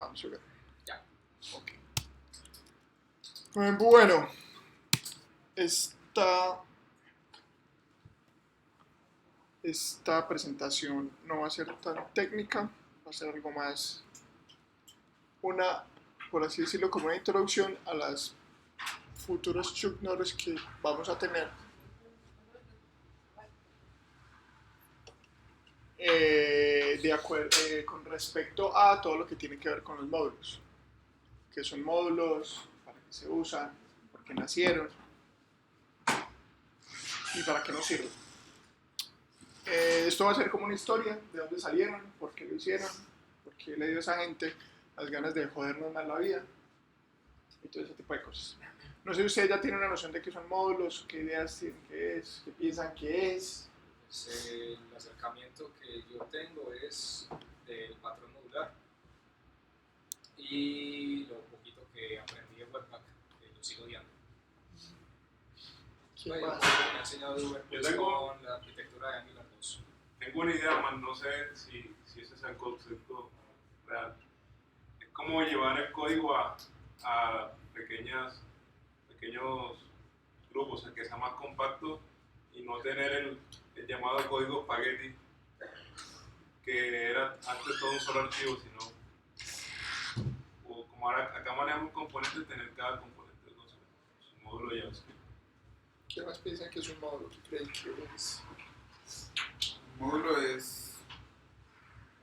Vamos a ver. Ya. Ok. Bueno, esta presentación no va a ser tan técnica, va a ser algo más una, por así decirlo, como una introducción a las futuros Chuck Norris que vamos a tener. Con respecto a todo lo que tiene que ver con los módulos. ¿Qué son módulos? ¿Para qué se usan? ¿Por qué nacieron? ¿Y para qué nos sirven? Esto va a ser como una historia de dónde salieron, por qué lo hicieron, por qué le dio a esa gente las ganas de jodernos más la vida y todo ese tipo de cosas. No sé si ustedes ya tienen una noción de qué son módulos, qué ideas tienen que es, qué piensan que es. Pues, el acercamiento que yo tengo es del patrón modular y lo poquito que aprendí de Webpack, que lo sigo odiando. ¿Quién Bueno, más? me ha enseñado Uber Yo tengo- con la arquitectura de Angular 2. Tengo una idea, más no sé si ese es el concepto real. Es como llevar el código a pequeños grupos, el que sea más compacto y no tener el llamado código spaghetti, que era antes todo un solo archivo, sino o como ahora acá manejamos componentes, tener cada componente con su módulo JavaScript. ¿Quién más piensa que es un módulo? ¿Qué creen que es? Un módulo es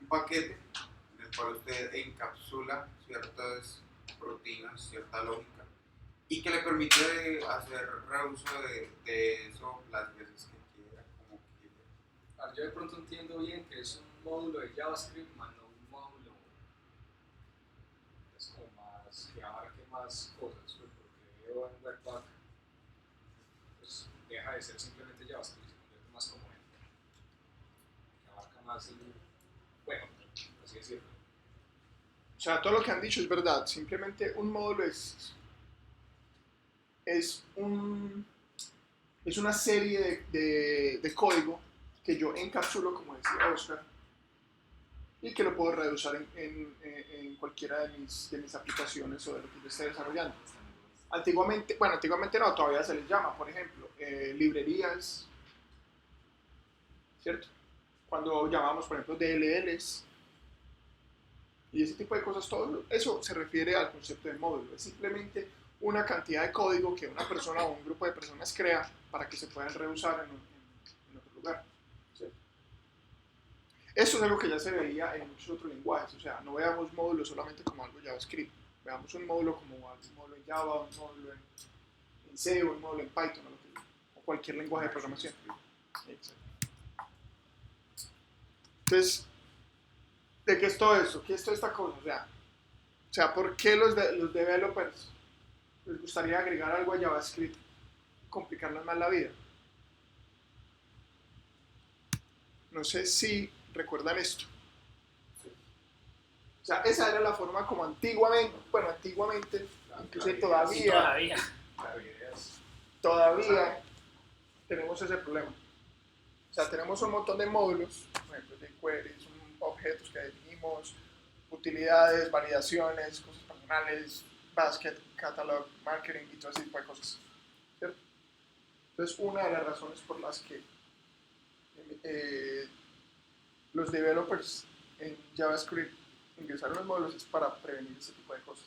un paquete en el cual usted encapsula ciertas rutinas, cierta lógica y que le permite hacer reuso de eso las veces que quiera, como quiera. Ahora, yo de pronto entiendo bien que es un módulo de JavaScript, más no un módulo es como más, que abarque más cosas, pues, porque veo en Webpack pues, deja de ser simplemente JavaScript y se convierte más como en que abarca más el, bueno, así decirlo. O sea, todo lo que han dicho es verdad. Simplemente un módulo es una serie de código que yo encapsulo, como decía Oscar, y que lo puedo reusar en cualquiera de mis aplicaciones o de lo que yo esté desarrollando. Antiguamente no, todavía se les llama, por ejemplo, librerías, ¿cierto? Cuando llamamos, por ejemplo, DLLs y ese tipo de cosas, todo eso se refiere al concepto de módulo. Es simplemente una cantidad de código que una persona o un grupo de personas crea para que se puedan reusar en otro lugar. ¿Cierto? Esto es algo que ya se veía en muchos otros lenguajes, o sea, no veamos módulos solamente como algo JavaScript, veamos un módulo como un módulo en Java, un módulo en C, un módulo en Python o cualquier lenguaje de programación. Exacto. Entonces, ¿de qué es todo esto? ¿Qué es toda esta cosa? O sea, ¿por qué los developers les gustaría agregar algo a JavaScript y complicarles más la vida? No sé si recuerdan esto. O sea, esa era la forma como antiguamente, incluso todavía tenemos ese problema. O sea, tenemos un montón de módulos, por ejemplo, jQuery, son objetos que definimos, utilidades, validaciones, cosas personales, basket, catalog, marketing y todo ese tipo de cosas. ¿Cierto? Entonces, una de las razones por las que los developers en JavaScript ingresaron los módulos es para prevenir ese tipo de cosas.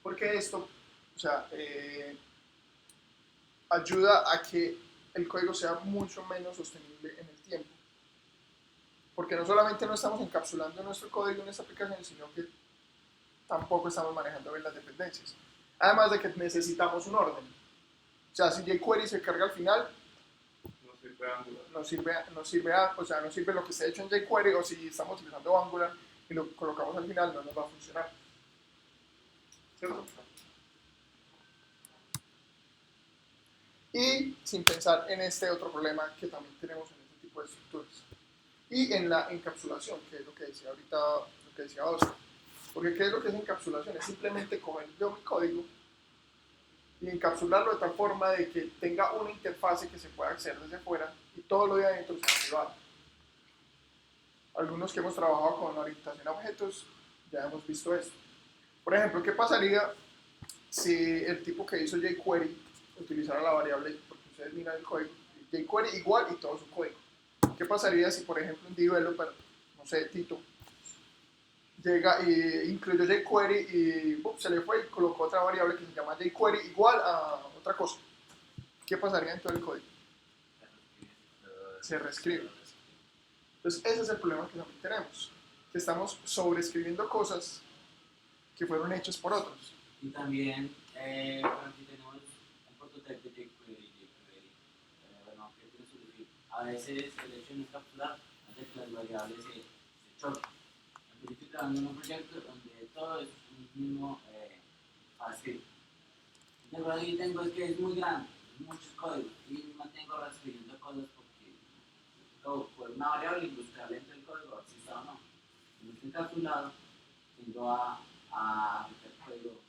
Porque esto, o sea, ayuda a que el código sea mucho menos sostenible en el tiempo. Porque no solamente no estamos encapsulando nuestro código en esta aplicación, sino que tampoco estamos manejando bien las dependencias. Además de que necesitamos un orden. O sea, si jQuery se carga al final, No sirve Angular. no sirve lo que se ha hecho en jQuery, o si estamos utilizando Angular y lo colocamos al final, no nos va a funcionar. ¿Cierto? Y sin pensar en este otro problema que también tenemos en este tipo de estructuras. Y en la encapsulación, que es lo que decía ahorita, lo que decía Oscar. Porque ¿qué es lo que es encapsulación? Es simplemente coger yo mi código y encapsularlo de tal forma de que tenga una interfase que se pueda acceder desde fuera y todo lo de adentro sea privado. Algunos que hemos trabajado con orientación a objetos ya hemos visto esto. Por ejemplo, ¿qué pasaría si el tipo que hizo jQuery utilizara la variable, porque ustedes miran el código, jQuery igual y todo su código? ¿Qué pasaría si, por ejemplo, un developer, no sé, Tito, llega y incluyó jQuery y se le fue y colocó otra variable que se llama jQuery igual a otra cosa? ¿Qué pasaría en todo el código? Se reescribe. Entonces ese es el problema que también tenemos, que estamos sobreescribiendo cosas que fueron hechas por otros. Y también, por ejemplo, tenemos un prototipo de jQuery, bueno, que tiene su perfil. A veces el hecho de no encapsular hace que las variables se choquen. Entonces estoy trabajando en un proyecto donde todo es un mismo file. El problema que tengo es que es muy grande, muchos códigos, y me mantengo reescribiendo cosas porque por una variable y buscar dentro del código a ver si está o no. Si no está encapsulado, tengo a meter código.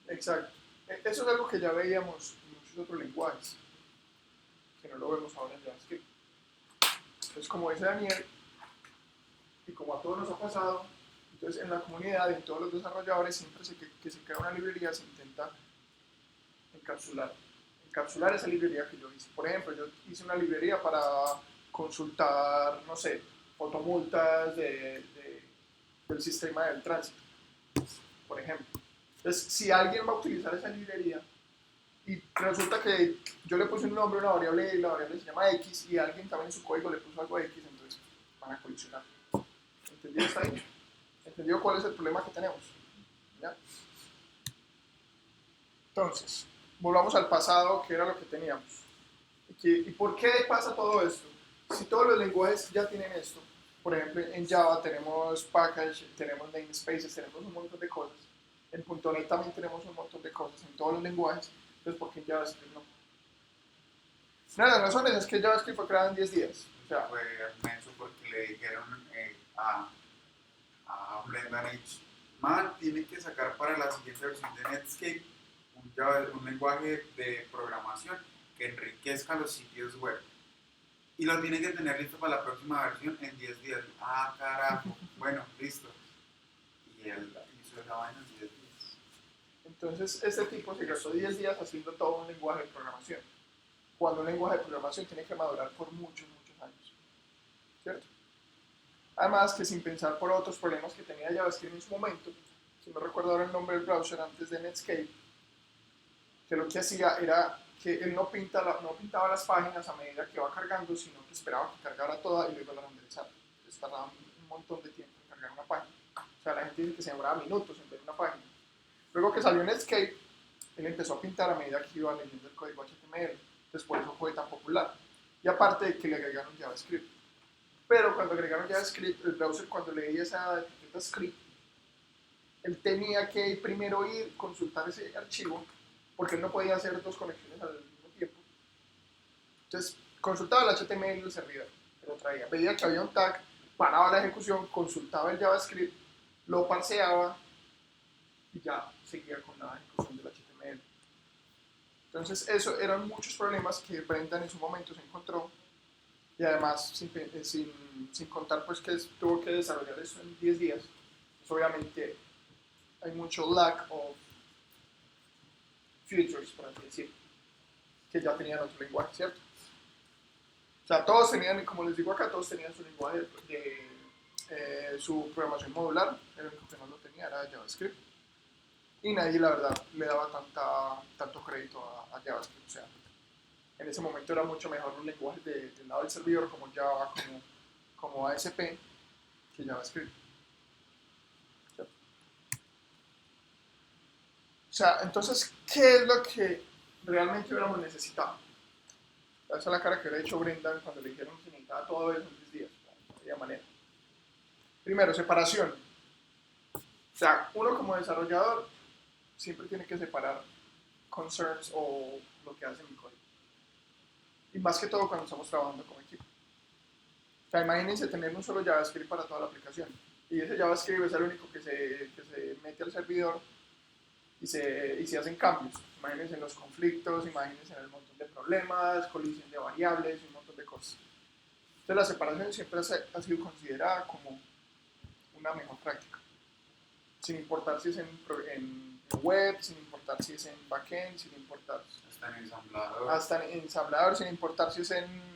Exacto. Eso es algo que ya veíamos en muchos otros lenguajes, que no lo vemos ahora en JavaScript. Entonces, como dice Daniel, y como a todos nos ha pasado, entonces en la comunidad y en todos los desarrolladores siempre que se crea una librería se intenta encapsular. Encapsular esa librería que yo hice. Por ejemplo, yo hice una librería para consultar, no sé, fotomultas del sistema del tránsito, por ejemplo. Entonces, si alguien va a utilizar esa librería y resulta que yo le puse un nombre a una variable y la variable se llama X y alguien también en su código le puso algo X, entonces van a colisionar. ¿Entendido hasta ahí? ¿Entendido cuál es el problema que tenemos? ¿Ya? Entonces, volvamos al pasado, que era lo que teníamos. ¿Y por qué pasa todo esto? Si todos los lenguajes ya tienen esto, por ejemplo, en Java tenemos package, tenemos namespaces, tenemos un montón de cosas. En .NET también tenemos un montón de cosas en todos los lenguajes, entonces ¿por qué en JavaScript no? Una de las razones es que JavaScript fue creado en 10 días. O sea, Fue inmenso porque le dijeron a Brendan H. Man, tiene que sacar para la siguiente versión de Netscape un lenguaje de programación que enriquezca los sitios web. Y lo tiene que tener listo para la próxima versión en 10 días. Ah, carajo. Bueno, listo. Y él hizo esa vaina en 10 días. entonces este tipo se gastó 10 días haciendo todo un lenguaje de programación, cuando un lenguaje de programación tiene que madurar por muchos, muchos años. ¿Cierto? Además que sin pensar por otros problemas que tenía JavaScript en su momento, si no recuerdo ahora el nombre del browser antes de Netscape, que lo que hacía era que él no pintaba las páginas a medida que va cargando, sino que esperaba que cargara toda y luego la renderizara. Entonces tardaba un montón de tiempo en cargar una página. O sea, la gente dice que se demoraba minutos en ver una página. Luego que salió Netscape, él empezó a pintar a medida que iba leyendo el código HTML. Entonces por eso fue tan popular. Y aparte de que le agregaron JavaScript. Pero cuando agregaron JavaScript, el browser cuando leía esa etiqueta script, él tenía que primero ir, consultar ese archivo, porque él no podía hacer dos conexiones al mismo tiempo. Entonces, consultaba el HTML y el servidor, que lo traía. Veía que había un tag, paraba la ejecución, consultaba el JavaScript, lo parseaba y ya seguía con la ejecución del HTML. Entonces, eso eran muchos problemas que Brendan en su momento se encontró. Y además, sin contar pues que tuvo que desarrollar eso en 10 días, pues obviamente hay mucho lack of features, por así decirlo, que ya tenían otro lenguaje, ¿cierto? O sea, todos tenían, como les digo acá, todos tenían su lenguaje su programación modular, el único que no lo tenía era JavaScript. Y nadie, la verdad, le daba tanto crédito a JavaScript. O sea, en ese momento era mucho mejor un lenguaje del lado del servidor como Java, como ASP, que JavaScript. ¿Cierto? O sea, entonces, ¿qué es lo que realmente hubiéramos necesitado? Esa es la cara que hubiera hecho Brendan cuando le dijeron que necesitaba todo eso en 10 días. No había manera. Primero, separación. O sea, uno como desarrollador siempre tiene que separar concerns o lo que hace mi código. Y más que todo cuando estamos trabajando como equipo. O sea, imagínense tener un solo JavaScript para toda la aplicación. Y ese JavaScript es el único que se mete al servidor y se hacen cambios. Imagínense en los conflictos, imagínense en el montón de problemas, colisión de variables y un montón de cosas. Entonces la separación siempre ha sido considerada como una mejor práctica. sin importar si es en web, sin importar si es en backend, sin importar Está en ensamblador. hasta en ensamblador, sin importar si es en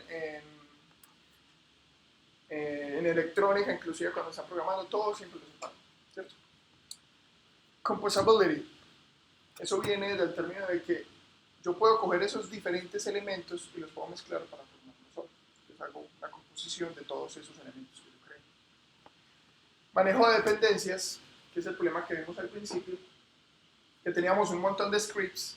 electrónica, inclusive cuando están programando, todo siempre lo separan, ¿cierto? Composability, eso viene del término de que yo puedo coger esos diferentes elementos y los puedo mezclar para formar uno solo. Entonces hago la composición de todos esos elementos que yo creo. Manejo de dependencias, que es el problema que vimos al principio, que teníamos un montón de scripts,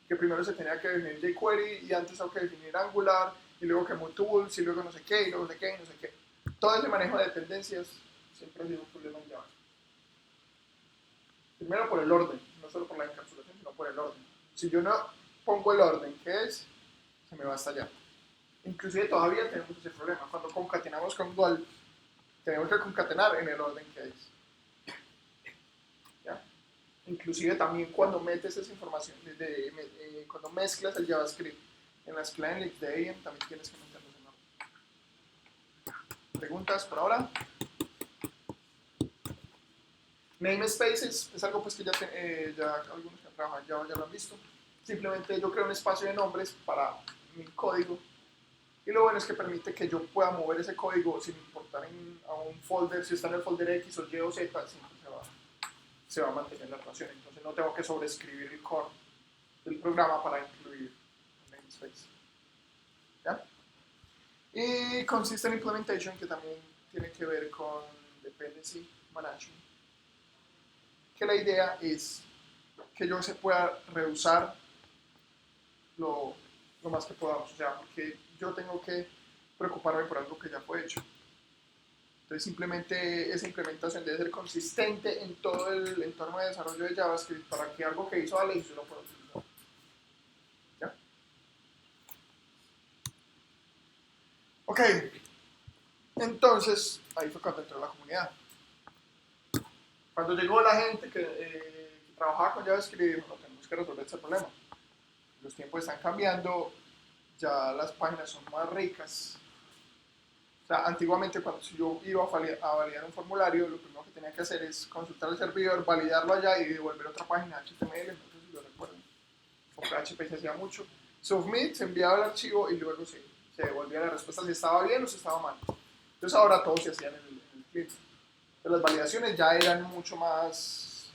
que primero se tenía que definir jQuery y antes tengo que definir Angular, y luego que Tools, y luego no sé qué, y luego no sé qué, y no sé qué. Todo ese manejo de dependencias siempre ha sido un problema en Java. Primero por el orden, no solo por la encapsulación, sino por el orden. Si yo no pongo el orden que es, se me va a estallar. Inclusive todavía tenemos ese problema. Cuando concatenamos con Dual, tenemos que concatenar en el orden que es. ¿Ya? Inclusive también cuando metes esa información, cuando mezclas el JavaScript en las clients de AM, también tienes que meterlos en orden. ¿Preguntas por ahora? Namespaces es algo pues que ya algunos que han trabajado en Java ya lo han visto. Simplemente yo creo un espacio de nombres para mi código y lo bueno es que permite que yo pueda mover ese código sin importar a un folder, si está en el folder X o Y o Z, siempre se va a mantener la relación. Entonces no tengo que sobreescribir el core del programa para incluir un namespace. ¿Ya? Y Consistent Implementation, que también tiene que ver con Dependency Management, que la idea es que yo se pueda reusar lo más que podamos, o sea, porque yo tengo que preocuparme por algo que ya fue hecho. Entonces simplemente esa implementación debe ser consistente en todo el entorno de desarrollo de JavaScript para que algo que hizo Alex yo lo pueda utilizar. ¿Ya? Ok, entonces ahí fue cuando entró la comunidad. Cuando llegó la gente que trabajaba con JavaScript, dijo, no, tenemos que resolver este problema. Los tiempos están cambiando, ya las páginas son más ricas. O sea, antiguamente cuando yo iba a validar un formulario, lo primero que tenía que hacer es consultar el servidor, validarlo allá y devolver otra página HTML, no sé si lo recuerdan. Con PHP se hacía mucho. Submit, se enviaba el archivo y luego se devolvía la respuesta si estaba bien o si estaba mal. Entonces ahora todo se hacía en el cliente. Las validaciones ya eran mucho más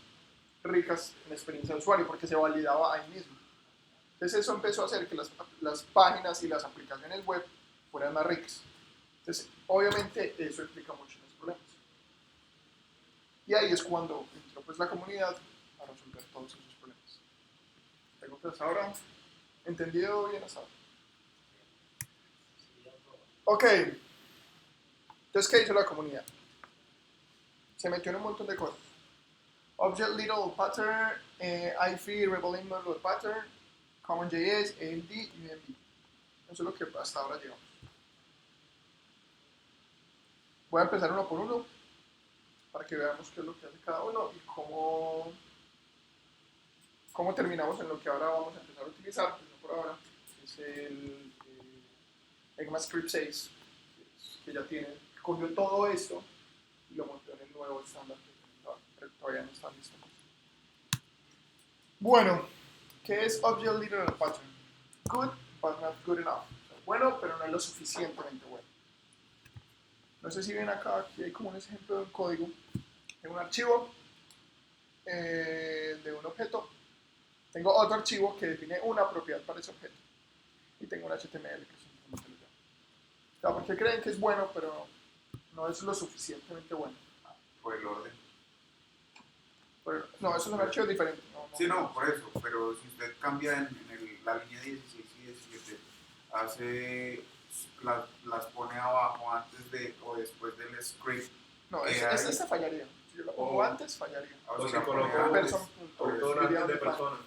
ricas en la experiencia de usuario porque se validaba ahí mismo. Entonces eso empezó a hacer que las páginas y las aplicaciones web fueran más ricas. Entonces obviamente eso explica mucho los problemas. Y ahí es cuando entró pues la comunidad a resolver todos esos problemas. ¿Preguntas ahora? ¿Entendido bien hasta ahora? Ok. Entonces, ¿qué hizo la comunidad? Se metió en un montón de cosas. Object Little Pattern, IFE, Rebel Model Pattern, CommonJS, AMD y UMD. Eso es lo que hasta ahora llevamos. Voy a empezar uno por uno para que veamos qué es lo que hace cada uno y cómo terminamos en lo que ahora vamos a empezar a utilizar, pues no por ahora, es el ECMAScript 6, que ya tiene, cogió todo esto y lo montó en el nuevo estándar, pero todavía no está listo. Bueno, ¿qué es Object Little Pattern? Good, but not good enough. Bueno, pero no es lo suficientemente bueno. No sé si ven acá, aquí hay como un ejemplo de un código, de un archivo, de un objeto. Tengo otro archivo que define una propiedad para ese objeto. Y tengo un HTML que es un formato de Java. ¿Por qué creen que es bueno, pero no es lo suficientemente bueno? Por el orden. No, esos son archivos diferentes. Sí, no, por eso. Pero si usted cambia en la línea 16 y 17, las pone abajo antes de o después del script. No, esta fallaría. Si yo lo pongo antes, fallaría. O si la pone colocó antes. autor antes de persona.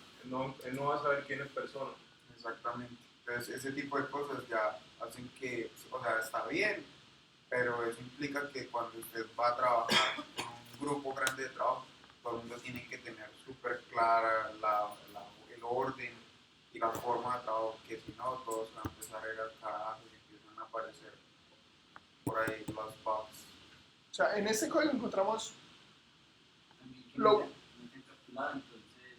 Él no va a saber quién es persona. Exactamente. Entonces, ese tipo de cosas ya hacen que, o sea, está bien, pero eso implica que cuando usted va a trabajar con un grupo grande de trabajo, todo el mundo tiene que tener súper clara el orden y la forma de trabajo, que si no, todos van a empezar a ir al carajo y empiezan a aparecer por ahí los bugs. O sea, en este código encontramos Lo- no está encapsulado, entonces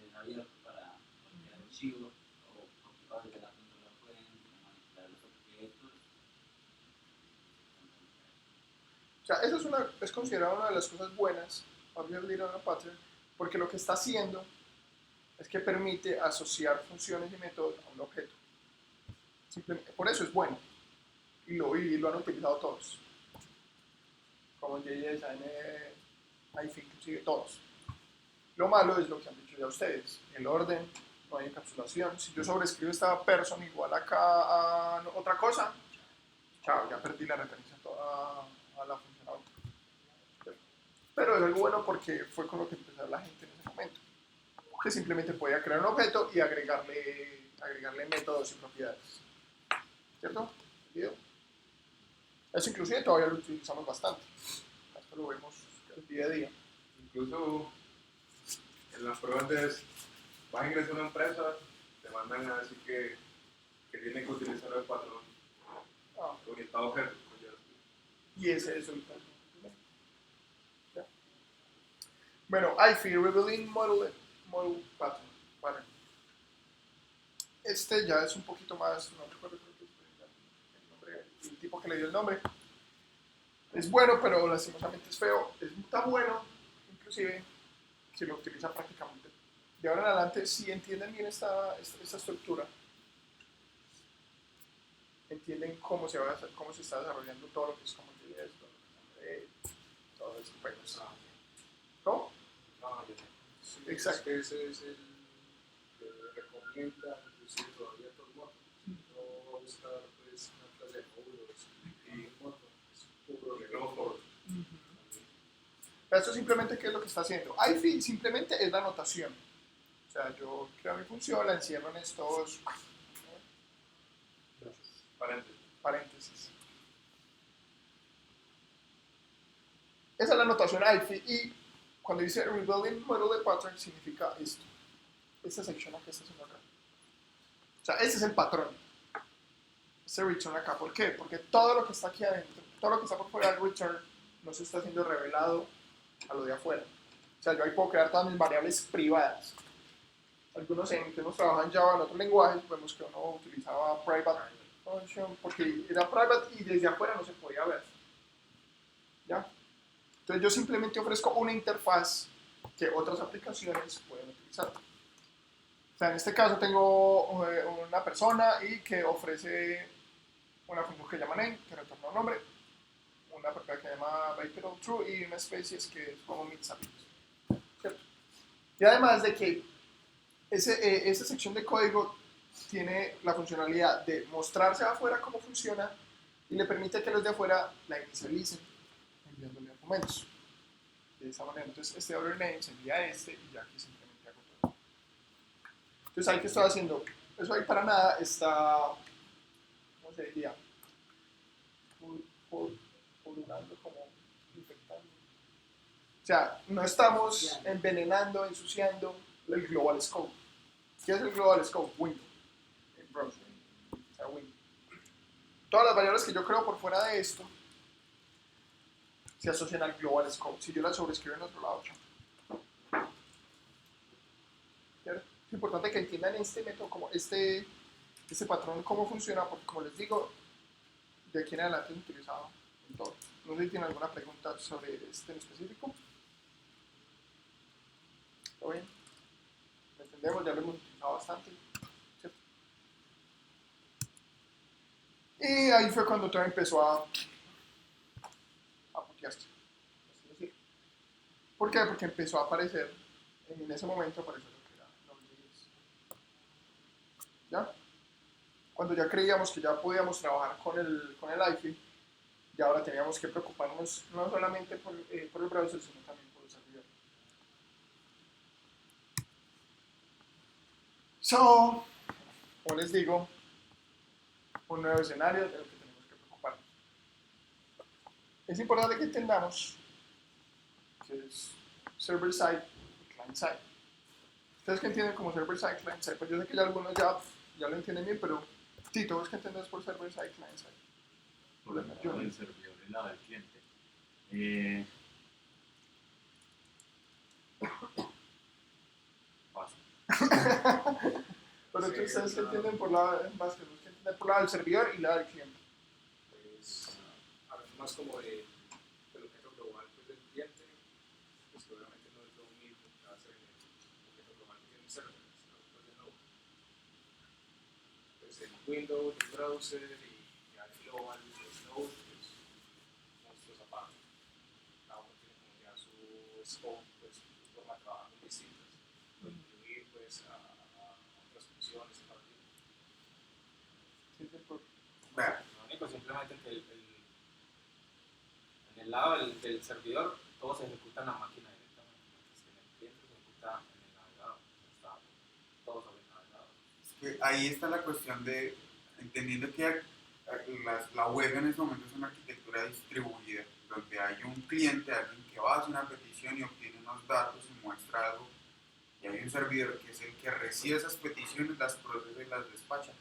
es abierto para cualquier archivo o ocupadores de la consola pueden manipular los objetos. O sea, eso es considerado una de las cosas buenas para abrir a Pattern, porque lo que está haciendo es que permite asociar funciones y métodos a un objeto. Simplemente, por eso es bueno. Y lo han utilizado todos. Como JSN, IFI, inclusive todos. Lo malo es lo que han dicho ya ustedes. El orden, no hay encapsulación. Si yo sobrescribo esta person igual acá a otra cosa, chao, ya perdí la referencia toda a la función auto. Pero es algo bueno porque fue con lo que empezó la gente en ese momento. Que simplemente podía crear un objeto y agregarle métodos y propiedades. ¿Cierto? ¿Entendido? Eso inclusive todavía lo utilizamos bastante. Esto lo vemos el día a día. Incluso en las pruebas vas a ingresar a una empresa, te mandan a decir que tienen que utilizar el patrón Ah, orientado a objetos. Pues y ese es el caso. ¿Ya? Bueno, IFI, Revealing Model Pattern. Este ya es un poquito más, no recuerdo creo que es el nombre, el tipo que le dio el nombre. Es bueno, pero lastimosamente es feo. Es tan bueno, inclusive, que lo utiliza prácticamente. De ahora en adelante, si entienden bien esta estructura, entienden cómo se está desarrollando todo lo que es como todo eso. Bueno, ¿cómo? No, yo Sí, exacto. Es que ese es el que recomienda, inclusive todavía todo el mundo. No buscar pues una clase de módulos y el mundo es puro Luego, Esto simplemente, ¿qué es lo que está haciendo? IFI simplemente es la notación. O sea, yo creo mi función, la encierro en estos paréntesis. Esa es la notación IFI y cuando dice Revealing Model de Pattern significa esto. Esta sección acá está haciendo acá. O sea, ese es el patrón. Ese return acá. ¿Por qué? Porque todo lo que está aquí adentro, todo lo que está por fuera del return no se está siendo revelado a lo de afuera. O sea, yo ahí puedo crear todas mis variables privadas. Algunos que hemos trabajado en Java en otros lenguajes, vemos que uno utilizaba private function porque era private y desde afuera no se podía ver. ¿Ya? Entonces yo simplemente ofrezco una interfaz que otras aplicaciones pueden utilizar. O sea, en este caso tengo una persona y que ofrece una función que llama name, que retorna un nombre, una propiedad que llama bytecode true y una species que es como mix amigos. ¿Cierto? Y además de que esa sección de código tiene la funcionalidad de mostrarse afuera cómo funciona y le permite que los de afuera la inicialicen enviándole argumentos. De esa manera, entonces este order name se envía a este y ya aquí simplemente hago todo. Entonces ahí que estoy haciendo, eso ahí para nada está, ¿cómo se diría? Purulando, como infectando. O sea, no estamos envenenando, ensuciando el global scope. ¿Qué es el global scope? Window. El browser. O sea, window. Todas las variables que yo creo por fuera de esto se asocian al global scope. Si yo las sobrescribo en otro lado, ¿cierto? Es importante que entiendan este método, como este patrón, cómo funciona, porque como les digo, de aquí en adelante es utilizado en todo. No sé si tienen alguna pregunta sobre este en específico. ¿Está bien? ¿Lo entendemos? Ya lo hemos utilizado bastante, ¿cierto? Y ahí fue cuando todo empezó a putearse. Así decir. ¿Por qué? Porque empezó a aparecer, en ese momento apareció lo que era Node.js. ¿Ya? Cuando ya creíamos que ya podíamos trabajar con el IFI, ya ahora teníamos que preocuparnos no solamente por el browser, sino también por el servidor. So, como les digo, un nuevo escenario de lo que tenemos que preocuparnos. Es importante que entendamos que es server-side y client-side. ¿Ustedes qué entienden como server-side y client-side? Pues yo sé que ya algunos ya lo entienden bien, pero Tito, ¿vos qué entendés por server-side y client-side? Por el lado del servidor y el lado del cliente. Paso. Pero Sí, ustedes que no. entienden por la base, que entienden por la del servidor y la del cliente. Pues, hablando más como del objeto global pues, del cliente, pues que obviamente no es lo mismo que va a ser en el objeto global que tiene el server, pues, de nuevo. Pues el Windows, el browser y ya el global, los nodes, pues monstruos aparte. Cada uno tiene como ya su scope, pues su forma de trabajar muy distintas, puede incluir pues a otras funciones y para Vea, Lo único simplemente que en el lado del servidor todo se ejecuta en la máquina directamente, mientras que en el cliente se ejecuta en el navegador. Está todo sobre el navegador. es que ahí está la cuestión de, entendiendo que la web en este momento es una arquitectura distribuida, donde hay un cliente, alguien que va a hacer una petición y obtiene unos datos y muestra algo, y hay un servidor que es el que recibe esas peticiones, las procesa y las despacha.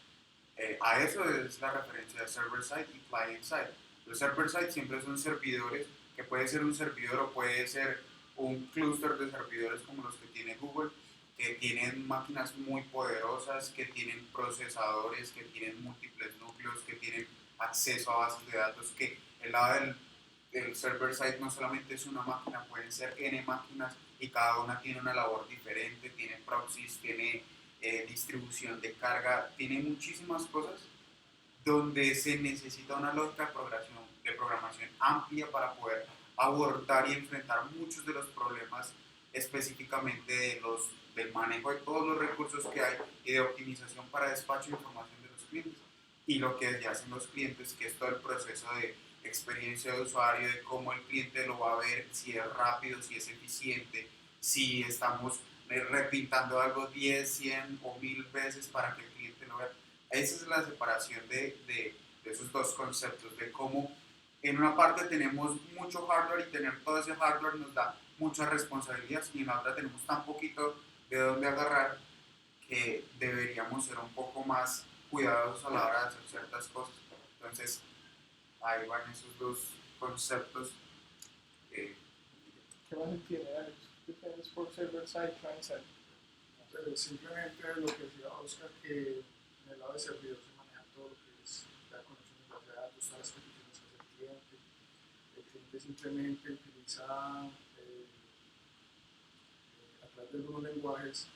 A eso es la referencia de server-side y client-side. Los server-side siempre son servidores, que puede ser un servidor o puede ser un clúster de servidores como los que tiene Google, que tienen máquinas muy poderosas, que tienen procesadores, que tienen múltiples núcleos, que tienen acceso a bases de datos, que el lado del server-side no solamente es una máquina, pueden ser N máquinas y cada una tiene una labor diferente, tiene proxies, tiene distribución de carga, tiene muchísimas cosas donde se necesita una lógica de programación amplia para poder abordar y enfrentar muchos de los problemas específicamente del manejo de todos los recursos que hay y de optimización para despacho de información de los clientes. Y lo que ya hacen los clientes, que es todo el proceso de experiencia de usuario, de cómo el cliente lo va a ver, si es rápido, si es eficiente, si estamos repintando algo 10, 100 o 1000 veces para que el cliente lo vea. Esa es la separación de esos dos conceptos, de cómo en una parte tenemos mucho hardware y tener todo ese hardware nos da muchas responsabilidades y en la otra tenemos tan poquito de dónde agarrar que deberíamos ser un poco más cuidadosos a la hora de hacer ciertas cosas. Entonces, ahí van esos dos conceptos. eh, ¿Qué más entiende, Alex? Depende por server-side, client-side. Simplemente lo que decía Oscar, que en el lado de servidor se maneja todo lo que es la conexión de base de datos, todas las peticiones que hace el cliente. El cliente simplemente utiliza a través de algunos lenguajes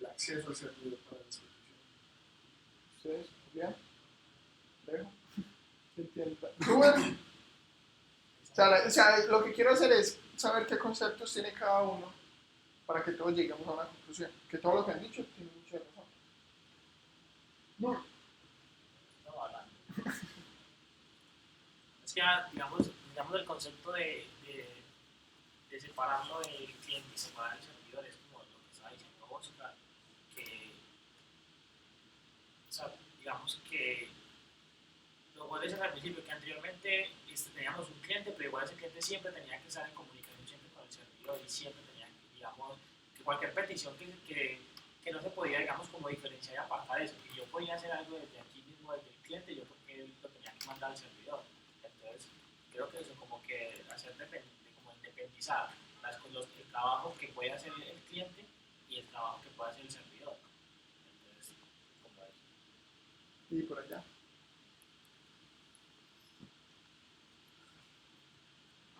el acceso al servidor para las peticiones. ¿Ustedes? ¿Bien? ¿Dejo? Entiendo. Rubén. O sea, lo que quiero hacer es saber qué conceptos tiene cada uno para que todos lleguemos a una conclusión. Que todo lo que han dicho tiene mucha razón. No. No, hablando. Es que, digamos el concepto de separarlo del cliente y separar el servidor es como lo que estaba diciendo Oscar, que, o sea, digamos que lo cual es al principio, que anteriormente teníamos un cliente, pero igual ese cliente siempre tenía que estar en comunicación siempre con el servidor y siempre tenía, digamos, que cualquier petición que no se podía, digamos, como diferenciar y apartar eso, que yo podía hacer algo desde aquí mismo, desde el cliente, yo porque lo tenía que mandar al servidor. Entonces, creo que eso como que hacer como independizar el trabajo que puede hacer el cliente y el trabajo que puede hacer el servidor. Entonces, como eso. Y por allá.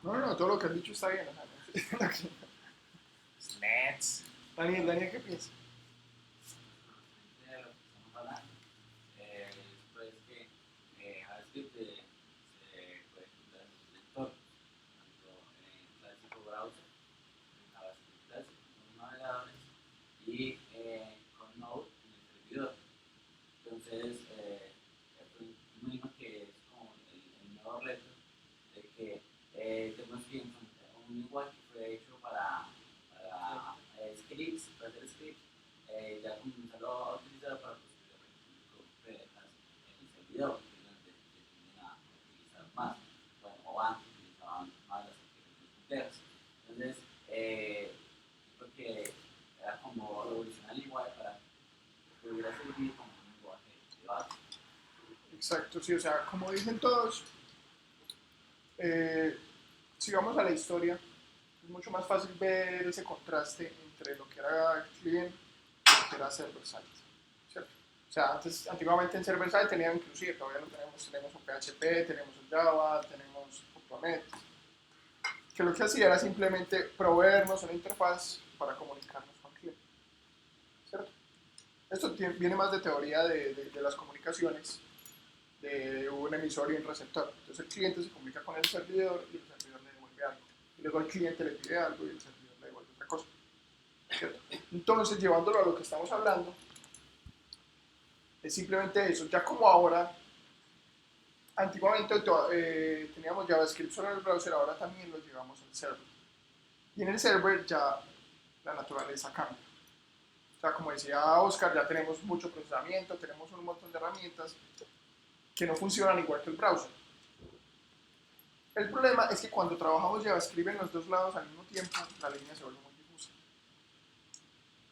No, todo lo que han dicho está bien. Nets. Daniel, ¿qué piensas? De lo que estamos hablando, pues que JavaScript se puede ejecutar en los lectores, tanto en clásico browser, en JavaScript clásico, con los navegadores y con Node en el servidor. Entonces, pues, imagino que es como el nuevo reto de que tenemos que encontrar un lenguaje que fue hecho para scripts, para hacer scripts, ya comenzarlo a utilizar para posteriormente en el servidor, que es donde se tienden a utilizar más, bueno, o antes utilizaban más las aplicaciones complejas. Entonces, creo que era como revolucionar el lenguaje para que pudiera servir como un lenguaje de base. Exacto, sí, o sea, como dicen todos, si vamos a la historia, es mucho más fácil ver ese contraste entre lo que era client y lo que era server-side, ¿cierto? O sea, antiguamente en server-side teníamos, inclusive todavía lo tenemos un PHP, tenemos un Java, tenemos un .NET, que lo que hacía era simplemente proveernos una interfaz para comunicarnos con el cliente, ¿cierto? Esto viene más de teoría de las comunicaciones, de un emisor y un receptor. Entonces el cliente se comunica con el servidor y el servidor le devuelve algo. Y luego el cliente le pide algo y el servidor le devuelve otra cosa, ¿cierto? Entonces, llevándolo a lo que estamos hablando, es simplemente eso. Ya como ahora, antiguamente teníamos JavaScript solo en el browser, ahora también lo llevamos al server. Y en el server ya la naturaleza cambia. O sea, como decía Oscar, ya tenemos mucho procesamiento, tenemos un montón de herramientas que no funcionan igual que el browser. El problema es que cuando trabajamos JavaScript en los dos lados al mismo tiempo, la línea se vuelve muy difusa.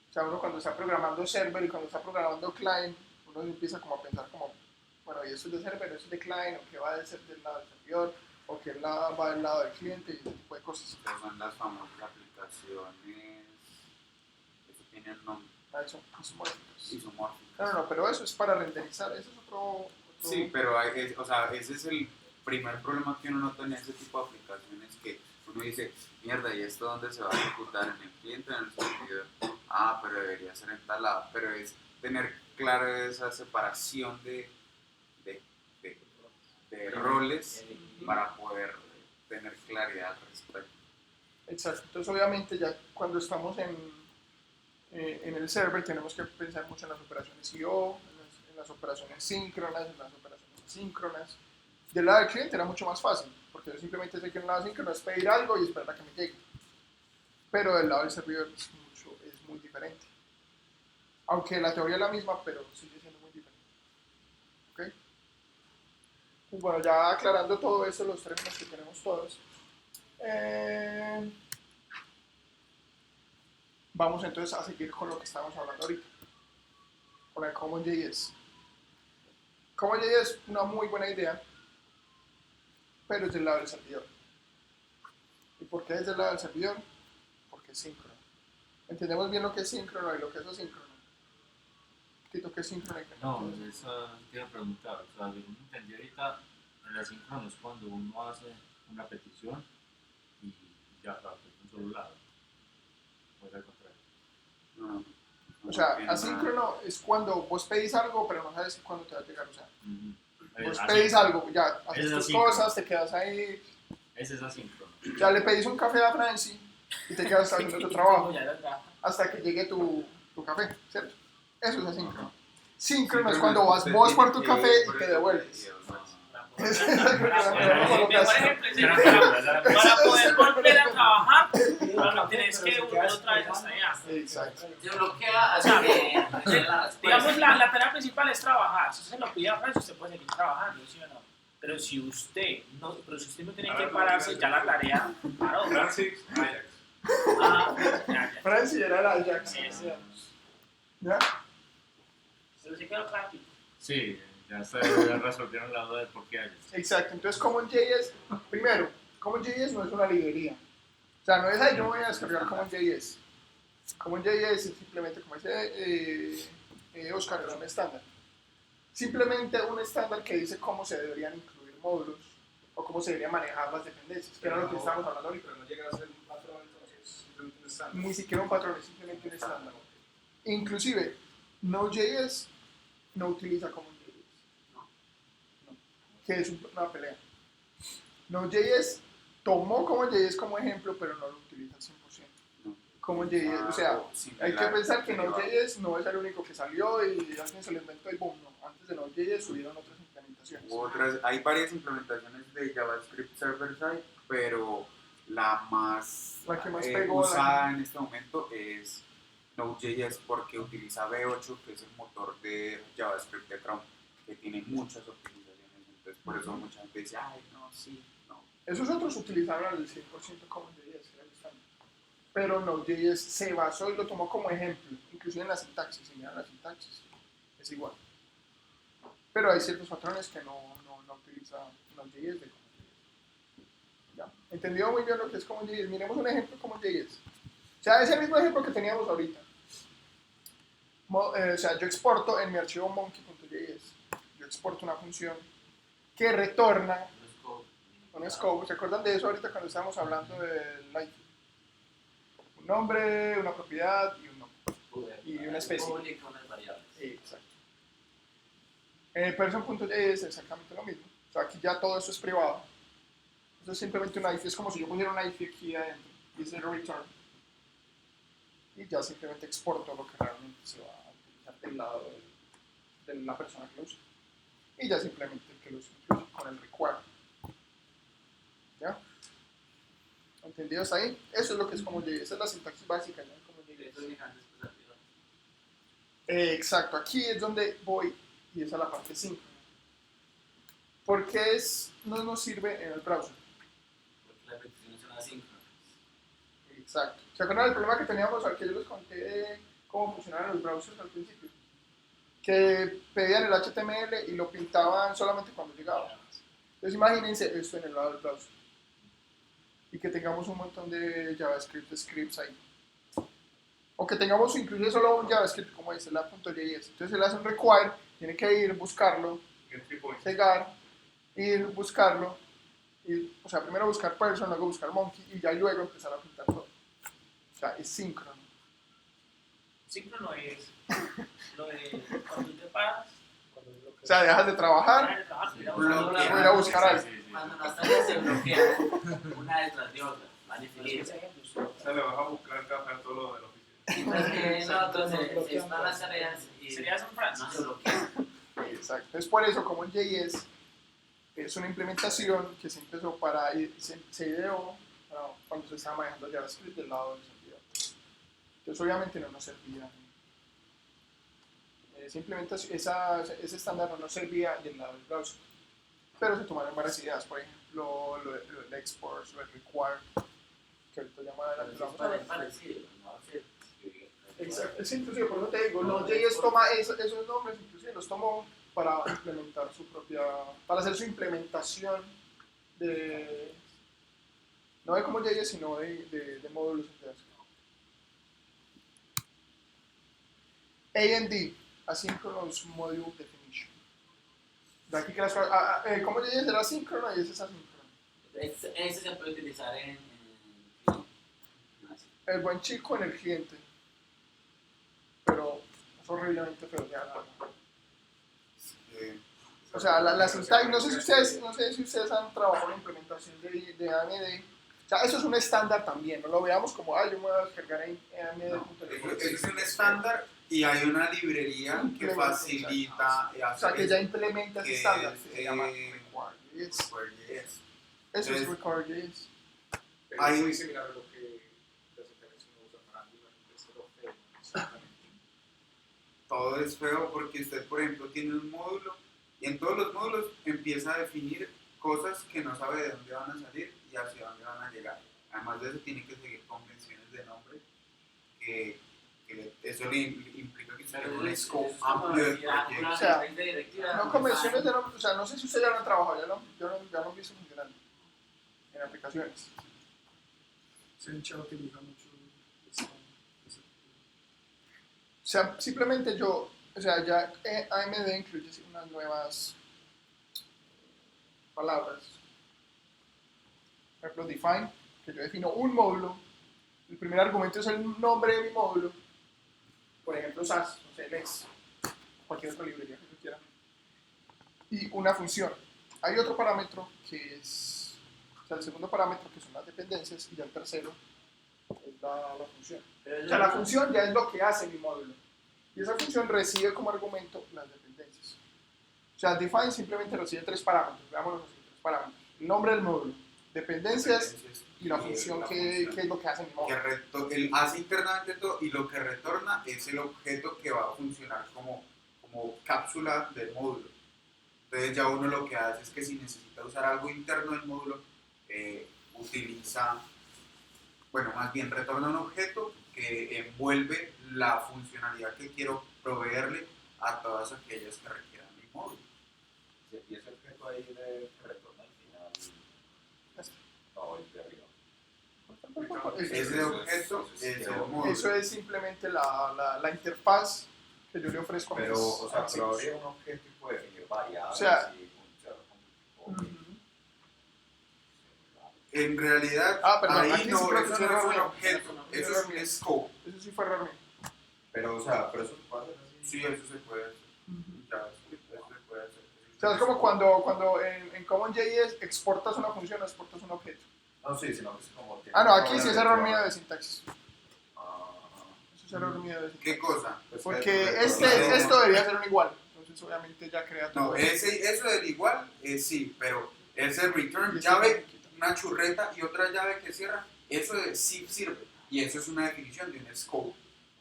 O sea, uno cuando está programando server y cuando está programando client, uno empieza como a pensar como, bueno, y esto es de server, esto es de client, o qué va a ser del lado del servidor, o qué va del lado del cliente, y ese tipo de cosas. Estas son las famosas aplicaciones que tienen nombre. Eso, isomórficos. Isomórficas. No, pero eso es para renderizar, eso es otro... Sí, pero o sea, ese es el primer problema que uno nota en ese tipo de aplicaciones, que uno dice, mierda, ¿y esto dónde se va a ejecutar? ¿En el cliente o en el servidor? Ah, pero debería ser en tal lado. Pero es tener clara esa separación de roles para poder tener claridad al respecto. Exacto, entonces obviamente ya cuando estamos en el server tenemos que pensar mucho en las operaciones I/O, en las operaciones síncronas, en las operaciones asíncronas. Del lado del cliente era mucho más fácil, porque yo simplemente sé que en el lado asíncrono es pedir algo y esperar a que me llegue. Pero del lado del servidor es muy diferente. Aunque la teoría es la misma, pero sigue siendo muy diferente. ¿Okay? Y bueno, ya aclarando todo esto, los términos que tenemos todos. Vamos entonces a seguir con lo que estamos hablando ahorita, con el CommonJS. CommonJS es una muy buena idea, pero es del lado del servidor. ¿Y por qué es del lado del servidor? Porque es síncrono. ¿Entendemos bien lo que es síncrono y lo que es asíncrono? Tito, ¿qué es síncrono y qué No, no? eso te iba a preguntar. O sea, según entendí ahorita, el asíncrono es cuando uno hace una petición y ya la hace de un solo lado. O es al contrario. No, O sea, tiene asíncrono es cuando vos pedís algo, pero no sabes cuándo te va a llegar. O sea, vos Así- pedís algo, ya haces Es tus asíncrono. cosas, te quedas ahí, Ese es asíncrono. ya le pedís un café a Franci y te quedas haciendo tu trabajo Ya lo trabaja. hasta que llegue tu café, ¿cierto? Eso es asíncrono. Síncrono es Síncrono cuando vas usted vos por tiene tu que café ir y por te el devuelves. Para Ese poder- es el para mejor poder- colocación. mejor ejemplo, para poder volver a trabajar, tienes que volver otra vez hasta allá. Exacto. Se bloquea, O sea, así que digamos, la tarea principal es trabajar. Si usted se lo pide a Francia, usted puede seguir trabajando, ¿sí o no? Pero si usted no tiene que pararse, ya la tarea paró. Francis, Ajax. Ya. Franci era el Ajax. Eso. ¿Ya? Se lo quedó práctico. Sí, ya resolvieron la duda de por qué hay. Exacto. Entonces, CommonJS, primero, CommonJS no es una librería. O sea, no es ahí, yo voy a descargar CommonJS. CommonJS es simplemente, como dice Oscar, es un estándar. Simplemente un estándar que dice cómo se deberían incluir módulos o cómo se deberían manejar las dependencias, que era lo que estábamos hablando ahorita. Pero no llega a ser un patrón, entonces es simplemente un estándar. Ni siquiera un patrón, es simplemente un estándar. Inclusive, Node.js no utiliza CommonJS. No. Que es una pelea. Node.js tomó CommonJS como ejemplo, pero no lo utiliza al 100%. CommonJS, o sea, hay que pensar que Node.js no es el único que salió y alguien se lo inventó y boom, no. Antes de Node.js subieron otras implementaciones. Hay varias implementaciones de JavaScript server-side, pero la que más pegó, usada en este momento es Node.js porque utiliza V8, que es el motor de JavaScript de Chrome, que tiene muchas optimizaciones. Entonces, por eso mucha gente dice, ay, no, sí, no. Esos otros utilizaron al 100% CommonJS, era el estándar. Pero Node.js se basó y lo tomó como ejemplo, inclusive en la sintaxis. Si miran la sintaxis, es igual. Pero hay ciertos patrones que no utiliza Node.js de CommonJS. ¿Ya? ¿Entendido muy bien lo que es CommonJS? Miremos un ejemplo de CommonJS. O sea, es el mismo ejemplo que teníamos ahorita. O sea, yo exporto en mi archivo monkey.js. Yo exporto una función que retorna un scope. ¿Se acuerdan de eso ahorita cuando estábamos hablando del life? Un nombre, una propiedad y un nombre. Y una especie. Pública, unas variables. Exacto. En el person.js es exactamente lo mismo. O sea, aquí ya todo eso es privado. Eso es simplemente una if. Es como si yo pusiera una if aquí adentro. Dice return. Y ya simplemente exporto lo que realmente se va a utilizar del lado de la persona que lo usa. Y ya simplemente el que lo usa incluye con el require. ¿Ya? ¿Entendido hasta ahí? Eso es lo que es CommonJS. Esa es la sintaxis básica ya de CommonJS. Exacto, aquí es donde voy y esa es la parte síncrona. ¿Por qué no nos sirve en el browser? Porque las peticiones son asíncronas. Exacto. ¿Se acuerdan del problema que teníamos al que yo les conté de cómo funcionaban los browsers al principio? Que pedían el HTML y lo pintaban solamente cuando llegaba. Entonces imagínense esto en el lado del browser. Y que tengamos un montón de JavaScript scripts ahí. O que tengamos incluso solo un JavaScript como es la .js. Entonces él hace un require, tiene que ir, buscarlo, llegar, ir, buscarlo, o sea, primero buscar person, luego buscar monkey y ya luego empezar a pintar todo. O sea, es síncrono. Síncrono es lo de cuando tú te paras, cuando lo que O sea, dejas de trabajar, ir a ir a buscar algo. Cuando las tareas se bloquean una detrás de otra, van infinitas. O sea, le vas a buscar café a todo lo de la oficina. Mientras que no, entonces se están las tareas y Sería San Francisco. no se bloquean. Exacto. Es por eso como en JS es una implementación que se empezó se ideó cuando se estaba manejando JavaScript del lado del servidor. Entonces obviamente no nos servía. Ese estándar no nos servía del lado del browser. Pero se tomaron varias ideas, por ejemplo, lo del export, lo del require, que ahorita ya más adelante lo vamos a ver. Parecido, no sé. Exacto, es inclusive, por eso te digo, Node.js toma esos nombres, inclusive los tomó para implementar para hacer su implementación no de CommonJS, sino de módulos en JavaScript. AMD, Asynchronous Module Definition. De aquí que las cosas, CommonJS era asíncrono y ese es asíncrono. Ese se puede utilizar en El buen chico en el cliente, pero es horriblemente feo. O sea, la sintaxis, no sé si ustedes han trabajado en la implementación de AMD. O sea, eso es un estándar también, no lo veamos como, yo me voy a descargar en AMD. Eso es un estándar y hay una librería que facilita. O sea, que ya implementa ese estándar, que se llama Require.js. Eso es Require.js. Pero es muy similar a lo que las interacciones usan para Angular, es lo feo, exactamente. Todo es feo porque usted, por ejemplo, tiene un módulo y en todos los módulos empieza a definir cosas que no sabe de dónde van a salir y hacia dónde van a llegar. Además de eso, tiene que seguir convenciones de nombre que eso le implica que usted tenga un scope amplio del proyecto. O sea, no convenciones de nombre, o sea, no sé si ustedes ya lo han trabajado, ya lo han visto funcionando en aplicaciones. Sencha utiliza mucho O sea, simplemente ya AMD incluye unas nuevas palabras. Por ejemplo, define, que yo defino un módulo. El primer argumento es el nombre de mi módulo. Por ejemplo, SAS, no sé, LES, cualquier otra librería que yo quiera. Y una función. Hay otro parámetro que es, o sea, el segundo parámetro que son las dependencias y ya el tercero es la función. O sea, la función ya es lo que hace mi módulo. Y esa función recibe como argumento las dependencias. O sea, define simplemente recibe tres parámetros. Veámoslos así, tres parámetros. El nombre del módulo, dependencias y la función que es lo que hace mi módulo. Él hace internamente todo y lo que retorna es el objeto que va a funcionar como cápsula del módulo. Entonces ya uno lo que hace es que si necesita usar algo interno del módulo, más bien retorna un objeto que envuelve la funcionalidad que quiero proveerle a todas aquellas que requieran mi módulo. Y ese objeto ahí de retorno al final. No, el de arriba. Ese objeto es el módulo. Eso es simplemente la interfaz que yo le ofrezco a mis Pero, o sea, pero archivos. habría un objeto y puede definir variables O sea, y funcionar como Ujú. En realidad, Perdón, ahí aquí no, sí creo que eso sí no es error un mío. objeto, Sí, eso error es mío. un scope. Eso sí fue error mío. Pero, o sea, pero eso se puede hacer así. Sí, eso se puede hacer. Ya, eso se puede hacer. O sea, es como cuando en CommonJS exportas una función o exportas un objeto. No, sí, sino que es como... No, aquí sí es error mío de sintaxis. Ah, Eso es error mío de sintaxis. ¿Qué cosa? pues Porque que- esto debería ser un igual. Entonces, obviamente, ya crea todo. No, eso del igual, sí, pero ese Y return, esto llave, me quita. una churreta y otra llave que cierra, eso sí sirve. Y eso es una definición de un scope.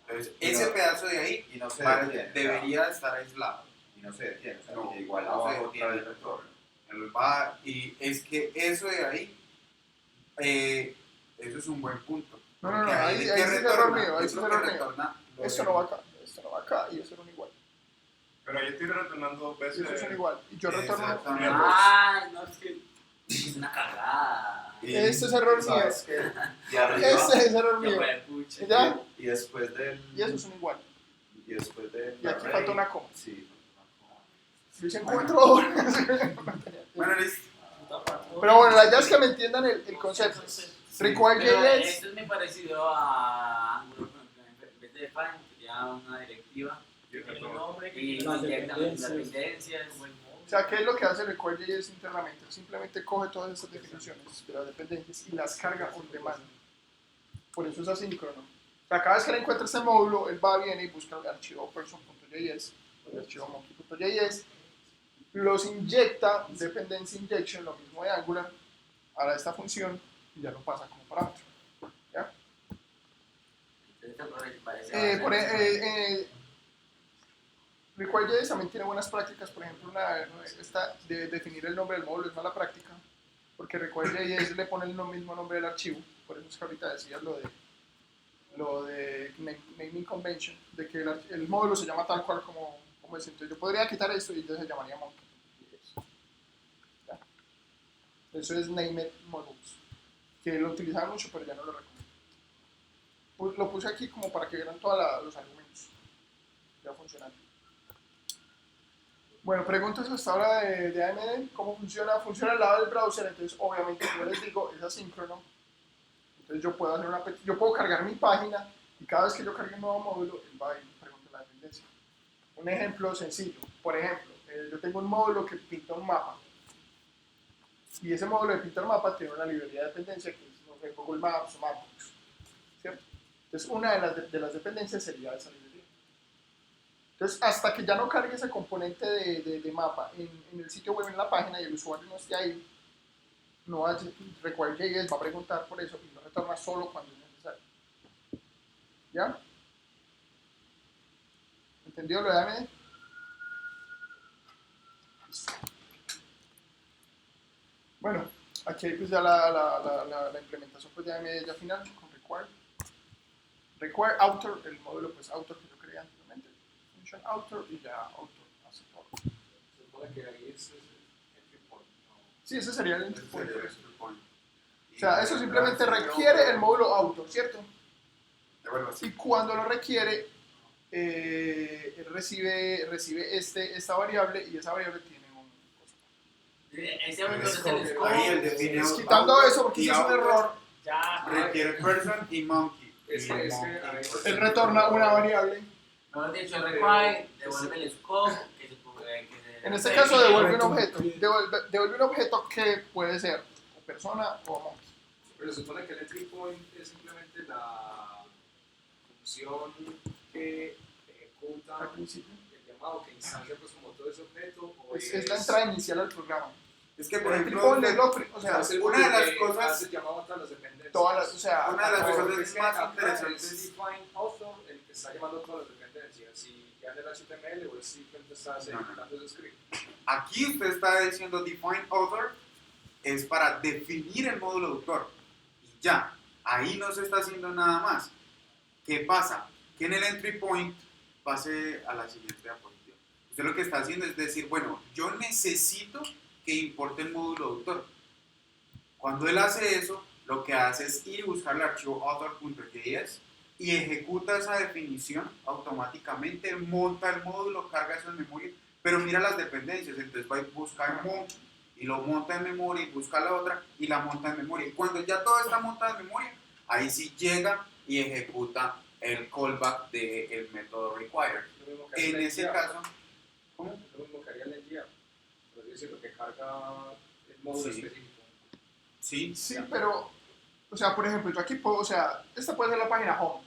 Entonces, Y ese no- pedazo de ahí y no se vale, detiene, debería estar aislado. Y no se detiene, o sea, No, que igual no se abajo detiene. otra vez retorno. Y es que eso de ahí, eso es un buen punto. No, Porque ahí ¿de sí qué es retorna? error mío, ahí Yo sí es creo que error mío. retorna lo Esto de- no va acá, esto no va acá y eso era un igual. Pero yo estoy retornando dos Y veces. eso es un igual. Y yo retorno. Exactamente. Ah, no, es que es una cagada. Y- Este es error mío. ¿Sabes qué? De arriba, Ese es error mío. Pucha. ¿Ya? y después del... Y eso es un igual. Y después del... Y aquí falta una coma. Sí, falta una coma. Si se encuentro. Bueno, listo. Pero bueno, la idea es que me entiendan el concepto. Require Pero JS. esto es muy parecido a Angular, por ejemplo, en vez de define, sería una directiva Yo El retorno. nombre que y tiene inyectan las dependencias. O sea, ¿qué es lo que hace Require.js internamente? Simplemente coge todas estas definiciones de las dependencias y las carga on demand. Por eso es asíncrono. O sea, cada vez que le encuentra este módulo, él va, viene y busca el archivo person.js, el archivo monkey.js, los inyecta, dependency injection, lo mismo de Angular, a esta función y ya lo pasa como parámetro. ¿Ya? Require.js también tiene buenas prácticas, por ejemplo, esta de definir el nombre del módulo es mala práctica, porque Require.js le pone el mismo nombre del archivo, por eso es que ahorita decías lo de naming convention, de que el módulo se llama tal cual como es. Entonces yo podría quitar esto y ya se llamaría monkey.js. ¿Ya? Eso es named modules, que lo utilizaba mucho, pero ya no lo recomiendo. Pues lo puse aquí como para que vieran todos los argumentos ya funcionando. Bueno, preguntas hasta ahora de AMD, ¿cómo funciona? Funciona al lado del browser, entonces obviamente como les digo, es asíncrono. Entonces yo puedo yo puedo cargar mi página y cada vez que yo cargue un nuevo módulo, él va y pregunta la dependencia. Un ejemplo sencillo, por ejemplo, yo tengo un módulo que pinta un mapa y ese módulo de pintar mapa tiene una librería de dependencia que es, no sé, Google Maps o Mapbox, ¿cierto? Entonces una de las dependencias sería esa librería. Entonces, hasta que ya no cargue ese componente de mapa en el sitio web, en la página, y el usuario no esté ahí, no va a Require.js, va a preguntar por eso y lo retorna solo cuando es necesario. ¿Ya? ¿Entendió lo de AMD? Listo. Bueno, aquí hay pues ya la implementación pues de AMD ya final con Require. Require Author, el módulo pues Author que yo creé anteriormente. Function Author y ya Author hace todo. Se supone que ahí es el entry point, ¿no? Sí, ese sería el entry Ese point. sería el entry point. O sea, eso simplemente requiere el módulo Author, ¿cierto? De vuelvo así. Y cuando lo requiere, recibe esta variable y esa variable tiene un Ese autor es el scope. Ahí el define cosa. Quitando eso, porque y eso es un author error, Ya, requiere person y monkey. Es que ahí- él retorna una variable. Mejor dicho, require, devuelve el scope, que se En este caso devuelve un objeto. Devuelve un objeto que puede ser o persona o monkey. Pero se supone que el entry point es simplemente la función que ejecuta Al principio. el llamado, que instancia pues como todo ese objeto, o Es la entrada inicial al programa. Es que, por El ejemplo, entry point es o o sea, sea, es el una de módulo las que cosas- hace el llamado a todas las dependencias. o sea, una de las todo. cosas Es que más acá interesantes. es el define author el que está llamando a todas las dependencias, si ya en el HTML o es simplemente estás No, no. ejecutando ese script. Aquí usted está diciendo define author es para definir el módulo autor. Y ya, ahí no se está haciendo nada más. ¿Qué pasa? Que en el entry point pase a la siguiente diapositiva. Usted lo que está haciendo es decir, bueno, yo necesito que importe el módulo autor. Cuando él hace eso, lo que hace es ir y buscar el archivo author.js y ejecuta esa definición automáticamente, monta el módulo, carga eso en memoria, pero mira las dependencias, entonces va a buscar monkey y lo monta en memoria y busca la otra y la monta en memoria. Y cuando ya todo está montado en memoria, ahí sí llega y ejecuta el callback del método required. Lo mismo que haría En el ese NGA. caso, ¿cómo? Es lo mismo que haría el NGA. Es decir, lo que carga el módulo Sí. específico. Sí, Sí, pero, o sea, por ejemplo, yo aquí puedo, o sea, esta puede ser la página home,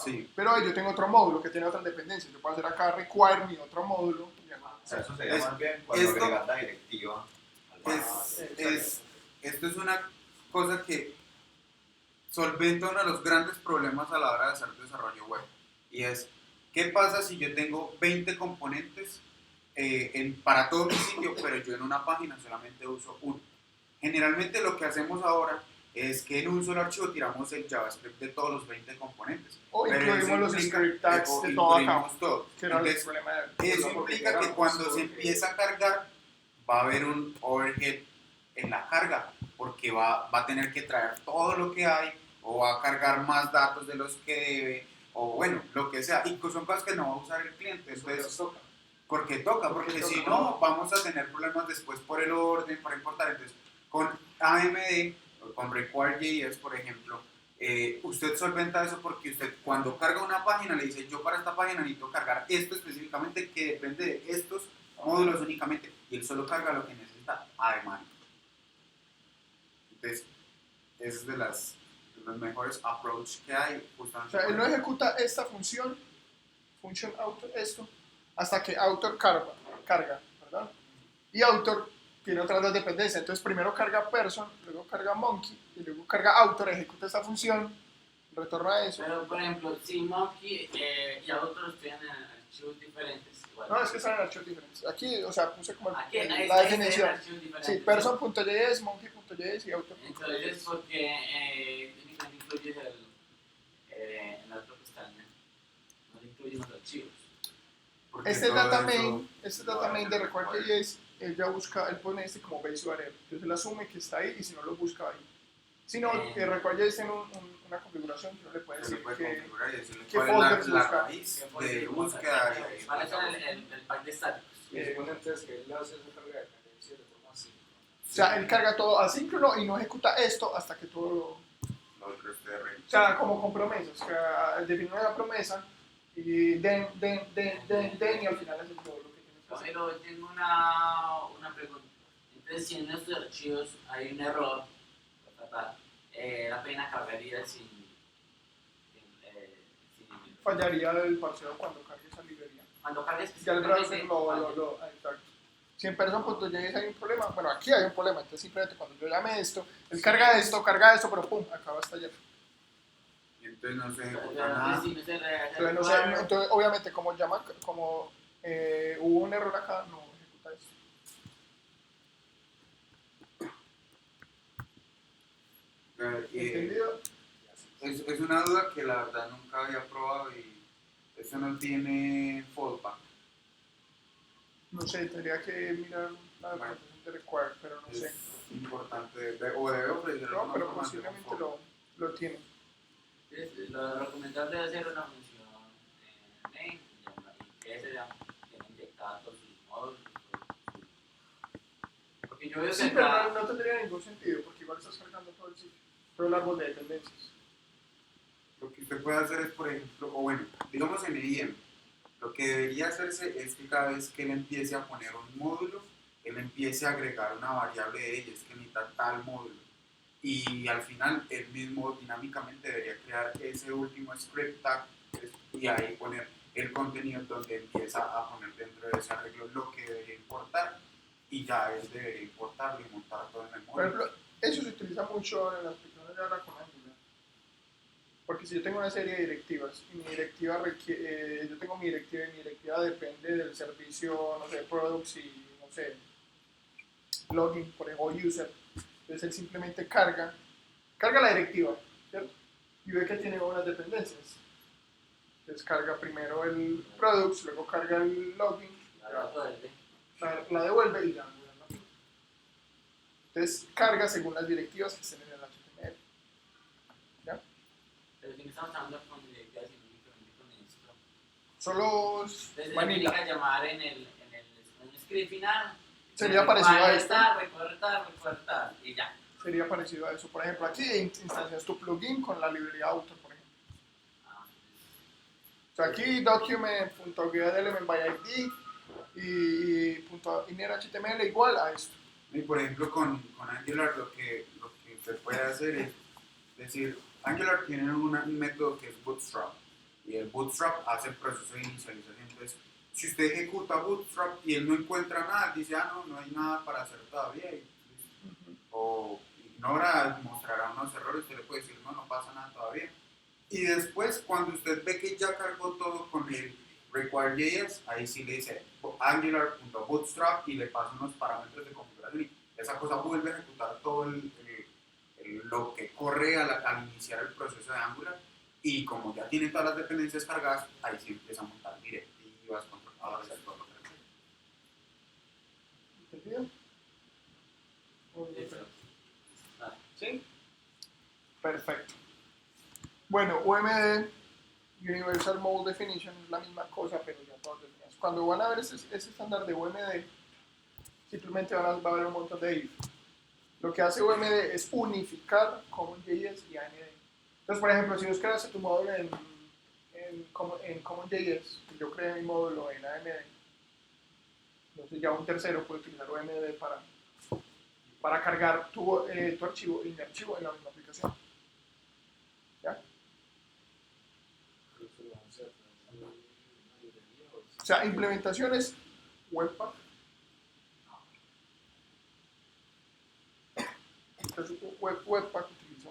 sí. pero ahí yo tengo otro módulo que tiene otras dependencias. Yo puedo hacer acá require mi otro módulo. y hago- O sea, eso sería Es- más bien cuando esto- agregas la directiva al Esto es una cosa que solventa uno de los grandes problemas a la hora de hacer desarrollo web. Y es, ¿qué pasa si yo tengo 20 componentes para todo mi sitio, pero yo en una página solamente uso uno? Generalmente lo que hacemos ahora es que en un solo archivo tiramos el JavaScript de todos los 20 componentes. O Pero incluimos eso los implica- script tags o de todo acá. incluimos todo. Que era el Entonces, problema de eso implica que cuando se empieza a cargar va a haber un overhead en la carga, porque va a tener que traer todo lo que hay, o va a cargar más datos de los que debe, o bueno, lo que sea. Y son cosas que no va a usar el cliente. Entonces, porque toca, porque si no, vamos a tener problemas después por el orden, para importar. Entonces, con AMD, o con Require.js, por ejemplo, usted solventa eso porque usted cuando carga una página le dice, yo para esta página necesito cargar esto específicamente que depende de estos módulos únicamente, y él solo carga lo que necesita a demanda. Entonces, es de los mejores approach que hay. O sea, él no ejecuta esta función author, esto, hasta que author carga, ¿verdad? Y author tiene otras dos dependencias. Entonces, primero carga person, luego carga monkey, y luego carga author, ejecuta esta función, retorna eso. Pero, por ejemplo, si Monkey y otros tienen archivos diferentes, igual. No, es que están en archivos diferentes. Aquí, o sea, puse como Aquí, la definición. archivos diferentes. Sí, person.js, monkey.js y author.js. Entonces, porque técnicamente incluyes en la otra pestaña, no incluyen los archivos. Este data main de Require.js, él pone este como base URL. Entonces él asume que está ahí y si no lo busca ahí. Si no, Require.js tiene una configuración que no le puede Se le decir puede que configurar y decirle ¿qué cuál folders es la busca? raíz de búsqueda. ¿Cuáles son el pack de estáticos? Y supone entonces que él hace esa carga de dependencias de forma así. O sea, él carga todo asíncrono y no ejecuta esto hasta que todo lo... Lo otro es de rey. O sea, como con promesas. O sea, define una promesa y den y al final hace todo lo que tienes que hacer. Pero tengo una pregunta. Entonces, si en estos archivos hay un error, la pena cargaría sin Fallaría el parcero cuando cargue esa librería. cuando cargues Ya el browser específicamente, exacto. Si en person.js hay un problema, bueno, aquí hay un problema, entonces simplemente cuando yo llame esto, él carga esto, pero pum, acaba hasta allá. Y entonces no se Pero, ejecuta nada. si no se Entonces, no sé, entonces, obviamente, como hubo un error acá, no ejecuta esto. ¿Entendido? Es una duda que la verdad nunca había probado y eso no tiene fallback. No sé, tendría que mirar la documentación de Require, pero no sé. Es importante, o debe ofrecer No, alguna pero forma de posiblemente fallback. lo tiene. Lo recomendable es hacer una función main y que ese tiene inyectar todos sus módulos. Porque yo veo que Sí, pero acá, no tendría ningún sentido, porque igual estás cargando todo el sitio, todo el árbol de dependencias. Lo que usted puede hacer es, por ejemplo, o bueno, digamos en IEM, lo que debería hacerse es que cada vez que él empiece a poner un módulo, él empiece a agregar una variable de ella, es que necesita tal módulo. Y al final, él mismo dinámicamente debería crear ese último script tag y ahí poner el contenido donde empieza a poner dentro de ese arreglo lo que debería importar y ya él debería importarlo y montar todo en Por memoria. ejemplo, eso se utiliza mucho en las aplicaciones de ahora con Angular. Porque si yo tengo una serie de directivas y mi directiva yo tengo mi directiva y mi directiva depende del servicio, no sé, products y, no sé, login, por ejemplo, o user. Entonces él simplemente carga la directiva, ¿cierto? Y ve que tiene unas dependencias. Entonces carga primero el products, luego carga el login, la devuelve y ya. Entonces carga según las directivas que estén en el HTML. ¿Ya? Pero si no estamos hablando con directivas, sino únicamente con esto. Solo Entonces, vanilla. significa llamar en el script final. Sería parecido a esto. Recortar, y ya. Sería parecido a eso. Por ejemplo, aquí instancias tu plugin con la librería author, por ejemplo. Ah, O sea, aquí document.getElementById y .innerHTML igual a esto. Y por ejemplo con Angular lo que usted puede hacer es decir, Angular tiene un método que es Bootstrap y el Bootstrap hace el proceso de inicialización. Entonces, si usted ejecuta Bootstrap y él no encuentra nada, dice, no hay nada para hacer todavía y o ignora, mostrará unos errores, usted le puede decir, no pasa nada todavía. Y después, cuando usted ve que ya cargó todo con el require.js, ahí sí le dice angular.bootstrap y le pasa unos parámetros de configuración y esa cosa vuelve a ejecutar todo lo que corre al iniciar el proceso de Angular y como ya tiene todas las dependencias cargadas, ahí sí empieza a montar directivas, controladores, todo lo que ¿Entendido? sí. ¿Sí? Perfecto. Bueno, UMD, Universal Mode Definition, es la misma cosa, pero ya todas definidas. Cuando van a ver ese estándar de UMD, simplemente va a haber un montón de if. Lo que hace UMD es unificar CommonJS y AMD. Entonces, por ejemplo, si vos creas tu módulo en CommonJS, yo creé mi módulo en AMD, entonces ya un tercero puede utilizar UMD para cargar tu archivo y mi archivo en la misma aplicación. ¿Ya? O sea, implementaciones Webpack. Entonces, Webpack utiliza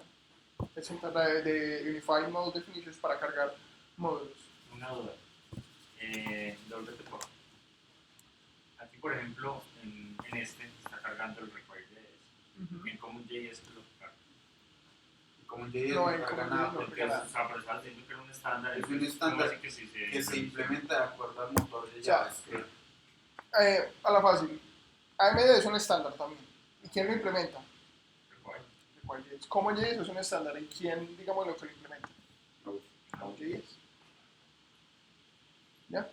esa entrada de Unified Mode Definitions para cargar módulos. Una duda. Doble te pongo. Aquí, por ejemplo, en este está cargando el require.js. En CommonJS es lo que carga. como JS No, no en carga CommonJS nada no porque Porque, o sea, pero estaba diciendo que era un estándar. es un estándar así que, sí que se implementa de acuerdo al motor de Ya. JavaScript. A la fácil. AMD es un estándar también. ¿Y quién lo implementa? Require.js. CommonJS es un estándar. ¿Y quién, digamos, lo que lo implementa? Node.js. ¿Ya?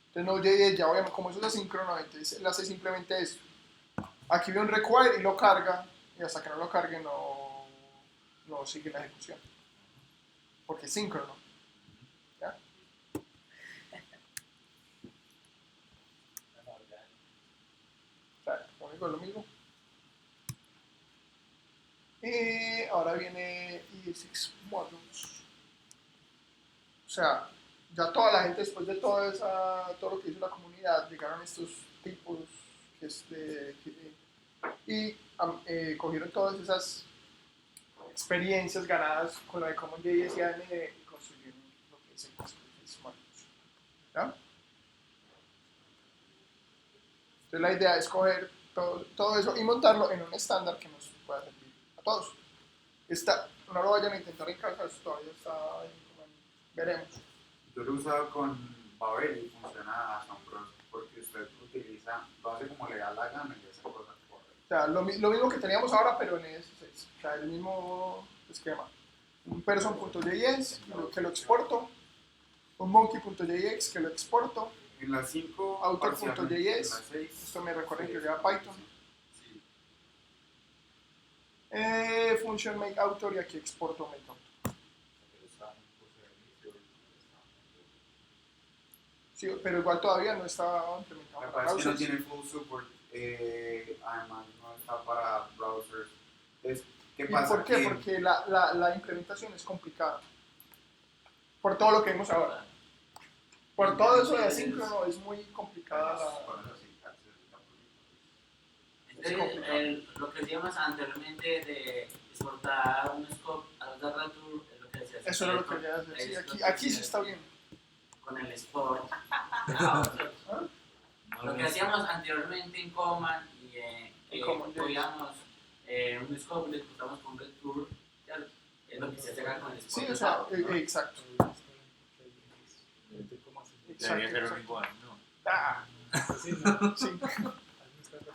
Entonces Node.js ya obviamente, como eso es asíncrono, entonces él hace simplemente esto. Aquí ve un require y lo carga, y hasta que no lo cargue no sigue la ejecución. Porque es síncrono. ¿Ya? O sea, conmigo es lo mismo. Y ahora viene ES6 Modules. O sea, ya toda la gente después de todo lo que hizo la comunidad, llegaron estos tipos y cogieron todas esas experiencias ganadas con la de CommonJS y AMD y construyeron lo que es el ES6 Modules. ¿Ya? Entonces la idea es coger todo eso y montarlo en un estándar que nos pueda servir a todos. No lo vayan a intentar en casa, esto todavía está veremos. Yo lo he usado con Babel y funciona asombroso porque usted lo hace como le da la gana y esa cosa corre. O sea, lo mismo que teníamos ahora, pero en ES6. O sea, el mismo esquema. Un person.js que lo exporto, un monkey.jx que lo exporto, En las 5, author.js, esto me recuerda que yo era Python. Sí. Function make author y aquí exporto make author. Sí, pero igual todavía no está implementado Me para parece que no browsers. tiene full support, además no está para browsers. Entonces, ¿qué ¿Y pasa? por qué? Que Porque la implementación es complicada. Por todo lo que vimos ahora. Por todo eso de asíncrono es muy complicada Entonces, lo que decíamos anteriormente de exportar un scope a los data tour es lo que decías. Eso era lo que quería decir. Sí, aquí sí está bien. Con el export. Lo que hacíamos anteriormente en Command y cogíamos un scope y lo exportamos con return, es lo que se hace acá con el export. Sí, o sea, exacto. Debería ser igual, ¿no? Ah, sí.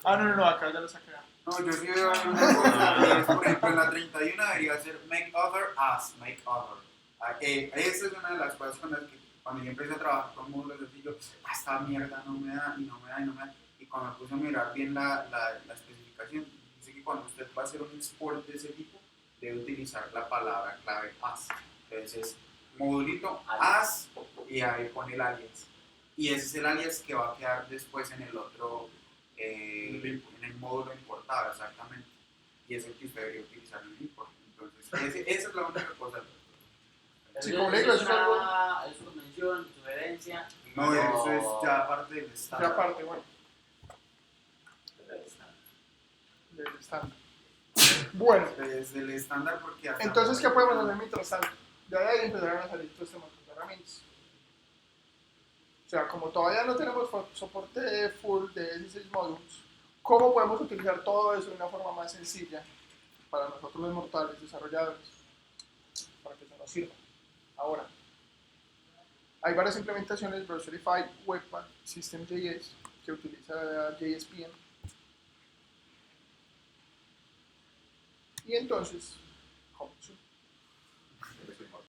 No, acá ya lo saqué. No, yo sí veo ahí una cosa, y es, por ejemplo, en la 31 debería ser make other as, make other. Esa es una de las cosas con las que cuando yo empecé a trabajar con módulos así, yo, esta mierda no me da, y no me da, y no me da. Y cuando me puse a mirar bien la especificación, dice que cuando usted va a hacer un export de ese tipo, debe utilizar la palabra clave as. Entonces es modulito as, y ahí pone el alias. Y ese es el alias que va a quedar después en el otro, en el módulo importado, exactamente. Y es el que usted debería utilizar en el import. Entonces, esa es la única cosa. Sí, como le digo, eso es algo- Es su mención, sugerencia. No, eso es ya parte del estándar. Ya parte, bueno, Pero está. del estándar. Bueno, Desde el estándar porque hasta entonces, ¿qué podemos hacer mientras tanto? Ya de ahí empezarán a salir todo este montón de herramientas. O sea, como todavía no tenemos soporte full de 16 módulos, ¿cómo podemos utilizar todo eso de una forma más sencilla para nosotros los mortales desarrolladores? Para que eso nos sirva. Ahora, hay varias implementaciones, Browserify, Webpack, System.js, que utiliza JSPM. Y entonces,